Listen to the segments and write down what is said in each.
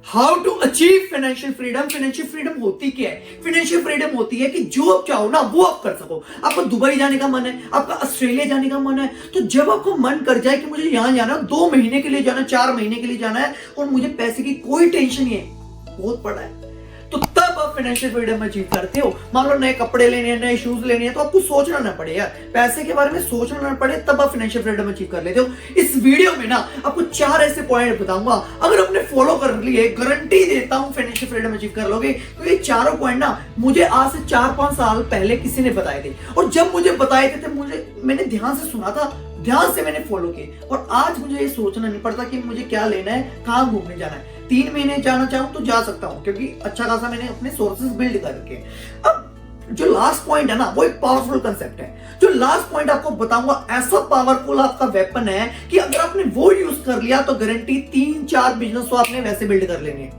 How to achieve financial freedom. Financial freedom होती क्या है? फाइनेंशियल फ्रीडम होती है कि जो आप चाहो ना वो आप कर सको। आपको दुबई जाने का मन है, आपका ऑस्ट्रेलिया जाने का मन है, तो जब आपको मन कर जाए कि मुझे यहां जाना है, 2 महीने के लिए जाना, 4 महीने के लिए जाना है और मुझे पैसे की कोई टेंशन नहीं है, बहुत बड़ा है, तो तब आप फाइनेंशियल फ्रीडम अचीव करते हो। मान लो नए कपड़े लेने हैं, नए शूज लेने हैं, तो आपको सोचना ना पड़े यार, पैसे के बारे में सोचना ना पड़े, तब आप फाइनेंशियल फ्रीडम अचीव कर लेते हो। इस वीडियो में ना आपको 4 ऐसे पॉइंट बताऊंगा, अगर आपने फॉलो कर लिए गारंटी देता हूं फाइनेंशियल फ्रीडम अचीव कर लोगे। तो ये चारों पॉइंट ना मुझे आज से 4-5 साल पहले किसी ने बताए थे, और जब मुझे बताए थे मैंने ध्यान से सुना था, ध्यान से मैंने फॉलो किए, और आज मुझे ये सोचना नहीं पड़ता कि मुझे क्या लेना है, कहां घूमने जाना है। 3 महीने जाना चाहूं तो जा सकता हूं, क्योंकि अच्छा खासा मैंने अपने सोर्सेज बिल्ड करके। अब जो लास्ट पॉइंट है ना वो एक पावरफुल कंसेप्ट है। जो लास्ट पॉइंट आपको बताऊंगा ऐसा पावरफुल आपका वेपन है कि अगर आपने वो यूज कर लिया तो गारंटी 3-4 बिजनेस तो आपने वैसे बिल्ड कर लेने।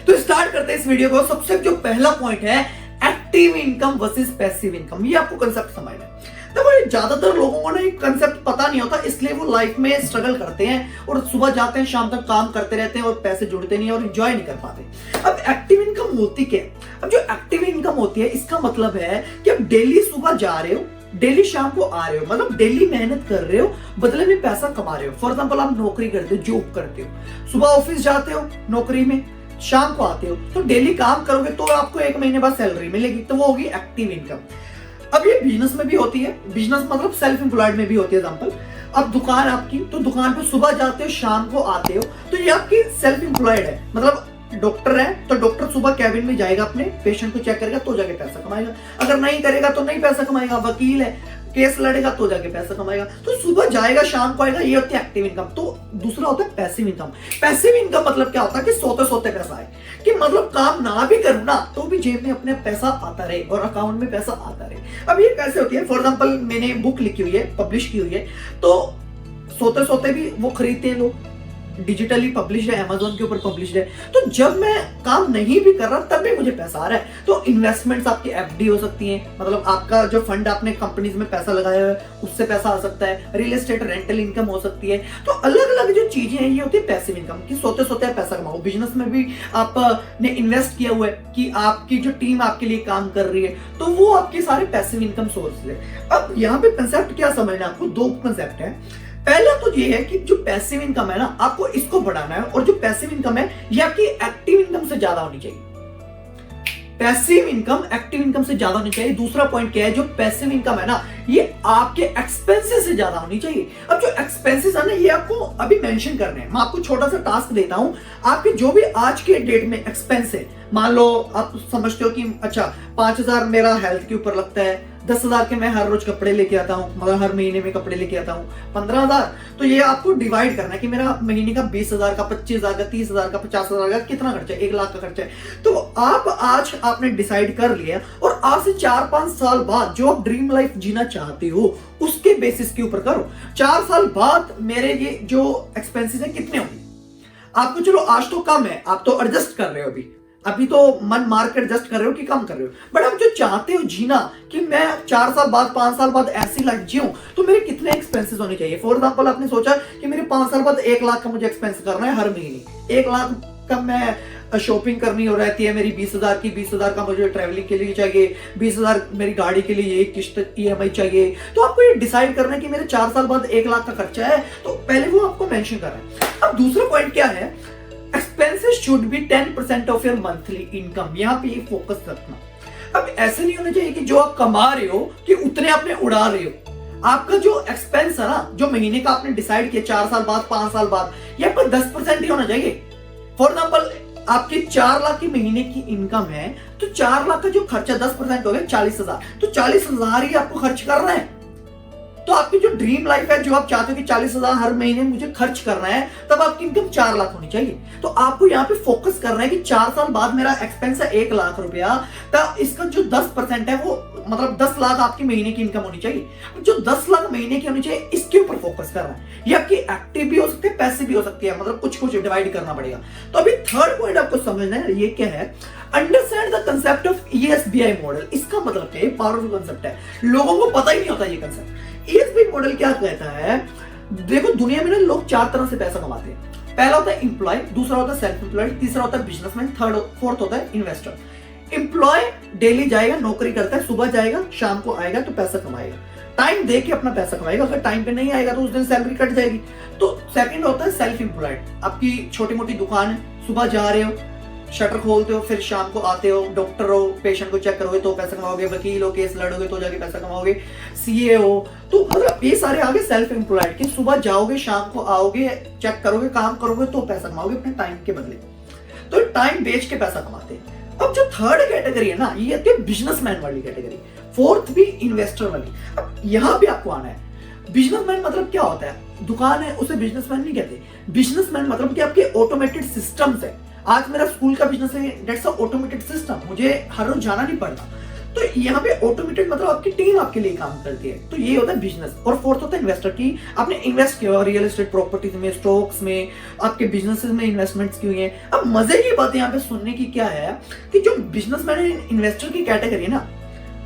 तो स्टार्ट करते हैं इस वीडियो को। सबसे जो पहला पॉइंट है active income versus passive income. ये आपको कंसेप्ट समझना है। तो ज्यादातर लोगों को ना एक कंसेप्ट पता नहीं होता, इसलिए वो लाइफ में स्ट्रगल करते हैं और सुबह जाते हैं शाम तक काम करते रहते हैं और पैसे जुड़ते नहीं और एंजॉय नहीं कर पाते। अब एक्टिव इनकम होती क्या है? अब जो एक्टिव इनकम होती है इसका मतलब है कि आप डेली सुबह जा रहे हो, डेली शाम को आ रहे हो, मतलब डेली मेहनत कर रहे हो, बदले में पैसा कमा रहे हो। फॉर एग्जाम्पल आप नौकरी करते हो, जॉब करते हो, सुबह ऑफिस जाते हो नौकरी में, शाम को आते हो, तो डेली काम करोगे तो आपको 1 महीने बाद सैलरी मिलेगी, तो वो होगी एक्टिव इनकम। अब ये बिजनेस में भी होती है, बिजनेस मतलब सेल्फ एम्प्लॉयड में भी होती है। एग्जांपल, अब दुकान आपकी, तो दुकान पे सुबह जाते हो शाम को आते हो, तो ये आपकी सेल्फ एम्प्लॉयड है। मतलब डॉक्टर है तो डॉक्टर सुबह कैबिन में जाएगा, अपने पेशेंट को चेक करेगा तो जाके पैसा कमाएगा, अगर नहीं करेगा तो नहीं पैसा कमाएगा। वकील है, केस लड़ेगा तो जाके पैसा कमाएगा। तो सुबह जाएगा शाम को आएगा, ये होती है एक्टिव इनकम। तो दूसरा होता है पैसिव इनकम। पैसिव इनकम मतलब क्या होता है कि सोते सोते पैसा आए, कि मतलब काम ना भी करूं ना तो भी जेब में अपने पैसा आता रहे और अकाउंट में पैसा आता रहे। अब ये कैसे होती है? फॉर एग्जाम्पल मैंने बुक लिखी हुई है, पब्लिश की हुई है, तो सोते सोते भी वो खरीदते हैं लोग, डिजिटली पब्लिश है, अमेज़न के ऊपर पब्लिश है। तो जब मैं काम नहीं भी कर रहा तब भी मुझे पैसा आ रहा है। तो इन्वेस्टमेंट्स आपकी एफडी हो सकती हैं, मतलब आपका जो फंड आपने कंपनीज में पैसा लगाया है उससे पैसा आ सकता है, रियल एस्टेट रेंटल इनकम हो सकती है। तो अलग अलग जो चीजें हैं ये होती है पैसिव इनकम की, सोते सोते पैसा कमाओ। बिजनेस में भी आपने इन्वेस्ट किया हुआ है कि आपकी जो टीम आपके लिए काम कर रही है, तो वो आपके सारे पैसिव इनकम सोर्स है। अब यहाँ पे कंसेप्ट क्या समझना है आपको? 2 कंसेप्ट है। पहला तो ये है कि जो पैसिव इनकम है ना आपको इसको बढ़ाना है, और जो पैसिव इनकम है ये आपकी एक्टिव इनकम से ज्यादा होनी चाहिए। पैसिव इनकम एक्टिव इनकम से ज्यादा होनी चाहिए। दूसरा पॉइंट क्या है? जो पैसिव इनकम है ना ये आपके एक्सपेंसेस से ज्यादा होनी चाहिए। अब जो एक्सपेंसेस है ना ये आपको अभी मेंशन करने हैं। मैं आपको छोटा सा टास्क देता हूं, आपके जो भी आज के डेट में एक्सपेंस है, मान लो आप समझते हो कि अच्छा 5,000 मेरा हेल्थ के ऊपर लगता है, 10,000 के मैं हर रोज कपड़े लेके आता हूँ, मतलब हर महीने में कपड़े लेके आता हूँ, 15,000। तो ये आपको डिवाइड करना है कि मेरा महीने का 20,000 का, 25,000 का, 30,000 का, 50,000 का कितना खर्चा है, 1 लाख का खर्चा है। तो आप आज आपने डिसाइड कर लिया, और आज से 4-5 साल बाद जो आप ड्रीम लाइफ जीना चाहते हो उसके बेसिस के ऊपर करो। 4 साल बाद मेरे ये जो एक्सपेंसेस है कितने होंगे? आपको चलो आज तो कम है, आप तो एडजस्ट कर रहे हो, अभी तो मन मार कर एडजस्ट कर रहे हो कि कम कर रहे हो, बट आप जो चाहते हो जीना कि मैं 4 साल बाद 5 साल बाद ऐसी लाइफ जीऊं, तो मेरे कितने एक्सपेंसेस होने चाहिए? फॉर एग्जांपल आपने सोचा कि मेरे 5 साल बाद 1 लाख का मुझे एक्सपेंस करना है हर महीने, 1 लाख का मैं शॉपिंग करनी हो रहती है मेरी 20,000 की, 20,000 का मुझे ट्रैवलिंग के लिए चाहिए, 20,000 मेरी गाड़ी के लिए, ये किस्त EMI चाहिए। तो आपको ये डिसाइड करना है कि मेरे 4 साल बाद 1 लाख का खर्चा है, तो पहले वो आपको मेंशन करना है। अब दूसरा पॉइंट क्या है? Expenses should be 10% of your monthly income. यहाँ पे ये फोकस रखना। अब ऐसे नहीं होना चाहिए कि जो आप कमा रहे हो कि उतने आपने उड़ा रहे हो। आपका जो एक्सपेंस है ना, जो महीने का आपने डिसाइड किया 4 साल बाद, 5 साल बाद, ये आपका 10% ही होना चाहिए। फॉर एग्जाम्पल आपके 4 लाख की महीने की इनकम है, तो 4 लाख का जो खर्चा 10% हो गया 40,000, तो 40,000 ही आपको खर्च करना है। तो आपकी जो ड्रीम लाइफ है, जो आप चाहते हो कि 40,000 हर महीने मुझे खर्च करना है, तब आपकी इनकम 4 लाख होनी चाहिए। तो आपको यहाँ पे फोकस करना है कि 4 साल बाद मेरा एक्सपेंस है 1 लाख रुपया, तब इसका जो 10% है वो मतलब 10 लाख आपकी महीने की इनकम होनी चाहिए। जो 10 लाख महीने की होनी चाहिए इसके ऊपर फोकस करना है। ये आपकी एक्टिव भी हो सकती है, पैसिव भी हो सकती है, मतलब कुछ कुछ डिवाइड करना पड़ेगा। तो अभी थर्ड पॉइंट आपको समझना है, ये क्या है? Understand the concept of ESBI model. इसका मतलब क्या है? पावरफुल कंसेप्ट है, लोगों को पता ही नहीं होता ये कंसेप्ट। ESBI मॉडल क्या कहता है? देखो दुनिया में ना लोग 4 तरह से पैसा कमाते हैं। पहला होता है एम्प्लॉय, दूसरा होता है सेल्फ एम्प्लॉयड, तीसरा होता है बिजनेसमैन, फोर्थ होता है इन्वेस्टर। एम्प्लॉय डेली जाएगा, नौकरी करता है, सुबह जाएगा, शाम को आएगा तो पैसा कमाएगा, टाइम दे के अपना पैसा कमाएगा। अगर टाइम पे नहीं आएगा तो उस दिन सैलरी कट जाएगी। तो सेकंड होता है सेल्फ एम्प्लॉयड, आपकी छोटी मोटी दुकान है, सुबह जा रहे हो, शटर खोलते हो, फिर शाम को आते हो, डॉक्टर हो, पेशेंट को चेक करोगे तो पैसा कमाओगे, वकील हो, केस लड़ोगे तो जाके पैसा कमाओगे, सीए हो, तो मतलब ये सारे आगे सेल्फ एम्प्लॉयड के, सुबह जाओगे, शाम को आओगे, चेक करोगे, काम करोगे तो पैसा कमाओगे अपने टाइम के बदले। तो टाइम बेच के पैसा कमाते हैं। अब जो थर्ड कैटेगरी है ना, ये आती है बिजनेसमैन वाली कैटेगरी, फोर्थ भी इन्वेस्टर वाली। अब यहां भी आपको आना है। बिजनेसमैन मतलब क्या होता है? दुकान है उसे बिजनेसमैन नहीं कहते। बिजनेसमैन मतलब कि आपके ऑटोमेटेड सिस्टम्स है। आज मेरा स्कूल का बिजनेस है, दैट्स अ ऑटोमेटेड सिस्टम, मुझे हर रोज जाना नहीं पड़ता। तो यहाँ पे ऑटोमेटेड मतलब आपकी टीम आपके लिए काम करती है। तो ये होता है बिजनेस। और फोर्थ होता है इन्वेस्टर की आपने इन्वेस्ट किया रियल एस्टेट प्रॉपर्टीज में, स्टॉक्स में, आपके बिजनेसेस में इन्वेस्टमेंट्स की हुई है। अब मजे की बात यहाँ पे सुनने की क्या है कि जो बिजनेसमैन इन्वेस्टर की कैटेगरी है ना,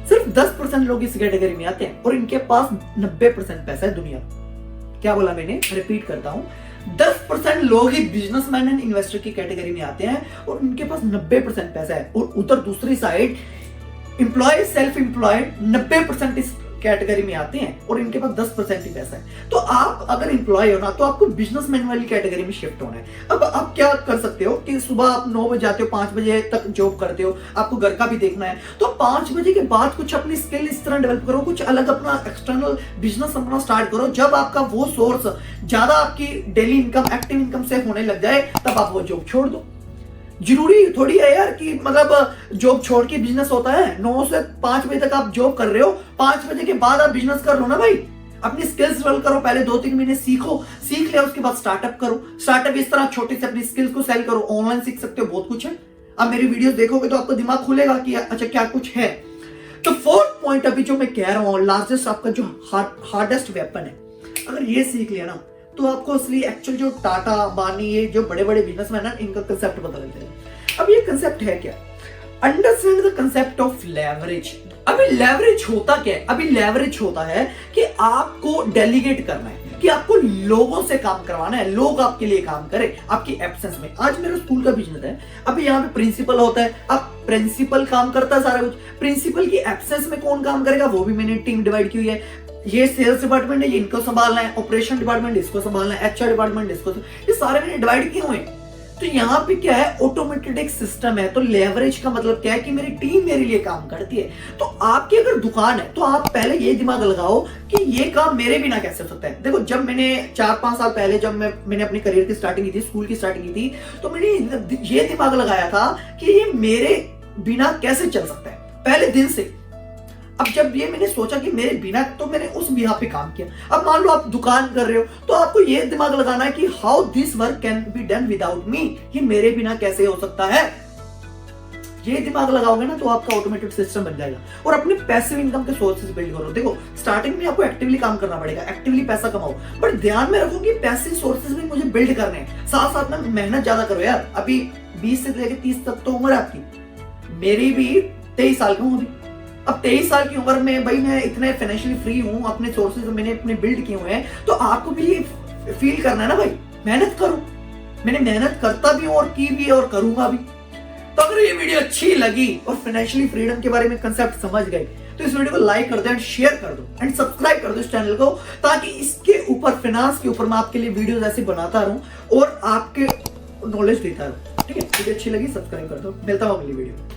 सिर्फ 10% लोग इस कैटेगरी में आते हैं और इनके पास 90% पैसा है दुनिया। क्या बोला मैंने? रिपीट करता हूं, 10% लोग ही बिजनेसमैन एंड इन्वेस्टर की कैटेगरी में आते हैं और उनके पास 90% पैसा है। और उधर दूसरी साइड एम्प्लॉय, सेल्फ एम्प्लॉयड 90% इस कैटेगरी में आते हैं और इनके पास 10% ही पैसा है। तो आप अगर एम्प्लॉय हो ना, तो आपको बिजनेसमैन वाली कैटेगरी में शिफ्ट होना है। अब आप क्या कर सकते हो कि सुबह आप 9 बजे जाते हो, 5 बजे तक जॉब करते हो, आपको घर का भी देखना है, तो 5 बजे के बाद कुछ अपनी स्किल इस तरह डेवलप करो, कुछ अलग अपना एक्सटर्नल बिजनेस अपना स्टार्ट करो। जब आपका वो सोर्स ज्यादा आपकी डेली इनकम, एक्टिव इनकम से होने लग जाए, तब आप वो जॉब छोड़ दो। जरूरी थोड़ी है यार कि मतलब जॉब छोड़ के बिजनेस होता है। 9 से 5 बजे तक आप जॉब कर रहे हो, 5 बजे के बाद आप बिजनेस कर लो ना भाई। अपनी स्किल्स डेवलप करो, पहले 2-3 महीने सीखो, सीख लिया उसके बाद स्टार्टअप करो। स्टार्टअप इस तरह छोटे से अपनी स्किल्स को सेल करो, ऑनलाइन सीख सकते हो, बहुत कुछ है। अब मेरी वीडियोस देखोगे तो आपको दिमाग खुलेगा कि अच्छा क्या कुछ है। तो फोर्थ पॉइंट अभी जो मैं कह रहा हूँ, लार्जेस्ट आपका जो हार्डेस्ट वेपन है, अगर ये सीख लिया ना, तो आपको असली एक्चुअल जो टाटा, अंबानी, ये जो बड़े बड़े बिजनेसमैन है, इनका कंसेप्ट पता लग जाएगा। अब ये कंसेप्ट है क्या? Understand the concept of leverage. अभी लेवरेज होता क्या है? अभी लेवरेज होता है कि आपको डेलीगेट करना है, कि आपको लोगों से काम करवाना है, लोग आपके लिए काम करें आपकी एब्सेंस में। आज मेरा स्कूल का बिजनेस है, अभी यहाँ पे प्रिंसिपल होता है, अब प्रिंसिपल काम करता है सारा कुछ, प्रिंसिपल की एब्सेंस में कौन काम करेगा वो भी मैंने टीम डिवाइड की हुई है। ये सेल्स डिपार्टमेंट है, ये इनको संभालना है, ऑपरेशन डिपार्टमेंट इसको संभालना है, एचआर डिपार्टमेंट इसको, ये सारे मैंने डिवाइड किए हुए हैं। तो यहाँ पे क्या है? ऑटोमेटेड एक सिस्टम है। तो लेवरेज का मतलब क्या है कि मेरी टीम मेरे लिए काम करती है। तो आपकी अगर दुकान है तो आप पहले ये दिमाग लगाओ कि ये काम मेरे बिना कैसे हो सकता है। देखो, जब मैंने 4-5 साल पहले जब मैंने अपनी करियर की स्टार्टिंग की थी, स्कूल की स्टार्टिंग की थी, तो मैंने ये दिमाग लगाया था कि ये मेरे बिना कैसे चल सकता है पहले दिन से। अब जब ये मैंने सोचा कि मेरे बिना, तो मैंने उस बिहा पे काम किया। अब मान लो आप दुकान कर रहे हो, तो आपको ये दिमाग लगाना है कि how this work can be done without me, ये मेरे बिना कैसे हो सकता है। ये दिमाग लगाओगे ना तो आपका ऑटोमेटेड सिस्टम बन जाएगा। और अपने पैसिव इनकम के सोर्सेज बिल्ड करो। देखो, स्टार्टिंग में आपको एक्टिवली काम करना पड़ेगा, एक्टिवली पैसा कमाओ, बट ध्यान में रखो कि पैसिव सोर्सेज भी मुझे बिल्ड करने हैं। साथ साथ में मेहनत ज्यादा करो यार। अभी 20 से लेकर 30 तक तो उम्र है आपकी, मेरी भी 23 साल का हूं अभी। अब 23 साल की उम्र में भाई मैं इतने फाइनेंशियली फ्री हूं, अपने सोर्सेज मैंने अपने बिल्ड किए हुए हैं, तो आपको भी ये फील करना है ना भाई, मेहनत करो। मैंने मेहनत करता भी हूं और की भी और करूंगा भी। तो अगर ये वीडियो अच्छी लगी और फाइनेंशियली फ्रीडम के बारे में कंसेप्ट समझ गए, तो इस वीडियो को लाइक कर दो एंड शेयर कर दो एंड सब्सक्राइब कर दो इस चैनल को, ताकि इसके ऊपर, फाइनेंस के ऊपर मैं आपके लिए वीडियोस ऐसे बनाता रहूं और आपके नॉलेज देता रहूं। ठीक है? वीडियो अच्छी लगी सब्सक्राइब कर दो। मिलता हूं अगली वीडियो।